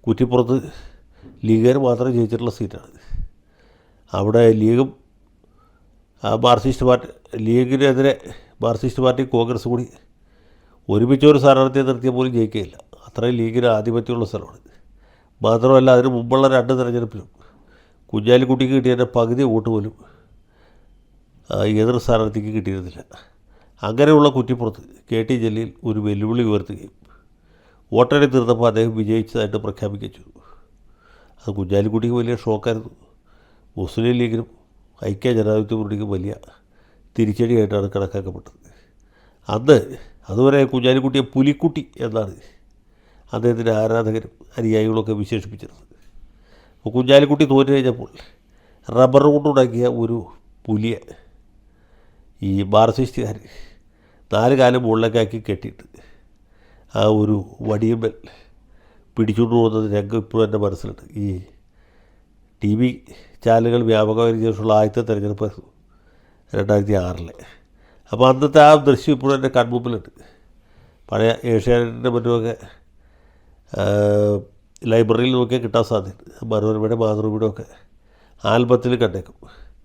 കുറ്റിപ്പുറത്ത് ലീഗുകാർ മാത്രം ജയിച്ചിട്ടുള്ള സീറ്റാണ്. അവിടെ ലീഗും മാർക്സിസ്റ്റ് പാർട്ടി, ലീഗിനെതിരെ മാർക്സിസ്റ്റ് പാർട്ടി കോൺഗ്രസ് കൂടി ഒരുമിച്ച് ഒരു സ്ഥാനാർത്ഥിയെ നിർത്തിയാൽ പോലും ജയിക്കുകയില്ല. അത്രയും ലീഗിന് ആധിപത്യമുള്ള സ്ഥലമാണ്. മാത്രമല്ല അതിന് മുമ്പുള്ള 2 തെരഞ്ഞെടുപ്പിലും കുഞ്ഞാലിക്കുട്ടിക്ക് കിട്ടിയതിൻ്റെ പകുതി വോട്ട് പോലും എതിർ സ്ഥാനാർത്ഥിക്ക് കിട്ടിയിരുന്നില്ല. അങ്ങനെയുള്ള കുറ്റിപ്പുറത്ത് KT ജലീൽ ഒരു വെല്ലുവിളി ഉയർത്തുകയും വോട്ടെണ്ണി തീർന്നപ്പോൾ അദ്ദേഹം വിജയിച്ചതായിട്ട് പ്രഖ്യാപിക്കുകയും ചെയ്തു. അത് കുഞ്ഞാലിക്കുട്ടിക്ക് വലിയ ഷോക്കായിരുന്നു. മുസ്ലിം ലീഗിനും ഐക്യ ജനാധിപത്യ മുന്നണിക്കും വലിയ തിരിച്ചടിയായിട്ടാണ് കണക്കാക്കപ്പെട്ടത്. അന്ന് അതുവരെ കുഞ്ഞാലിക്കുട്ടിയെ പുലിക്കുട്ടി എന്നാണ് അദ്ദേഹത്തിൻ്റെ ആരാധകരും അനുയായികളൊക്കെ വിശേഷിപ്പിച്ചിരുന്നത്. അപ്പോൾ കുഞ്ഞാലിക്കുട്ടി തോറ്റു കഴിഞ്ഞപ്പോൾ റബ്ബർ കൊണ്ടുണ്ടാക്കിയ ഒരു പുലിയെ ഈ മാർക്സിസ്റ്റുകാർ 4 കാലം മുകളിലേക്കാക്കി കെട്ടിയിട്ട് ആ ഒരു വടിയുമ്പൽ പിടിച്ചുകൊണ്ട് പോകുന്നത് രംഗം ഇപ്പോഴും എൻ്റെ മനസ്സിലുണ്ട്. ഈ TV ചാനലുകൾ വ്യാപകമായതിനു ശേഷമുള്ള ആദ്യത്തെ തെരഞ്ഞെടുപ്പ് 2006. അപ്പോൾ അന്നത്തെ ആ ദൃശ്യം ഇപ്പോഴും എൻ്റെ കൺമുമ്പിലുണ്ട്. പഴയ ഏഷ്യാനെറ്റിൻ്റെ മറ്റുമൊക്കെ ലൈബ്രറിയിൽ നോക്കിയാൽ കിട്ടാൻ സാധ്യതയുണ്ട്. മനോരമയുടെ മാതൃഭൂമിയുടെ ഒക്കെ ആൽബത്തിൽ കണ്ടേക്കും.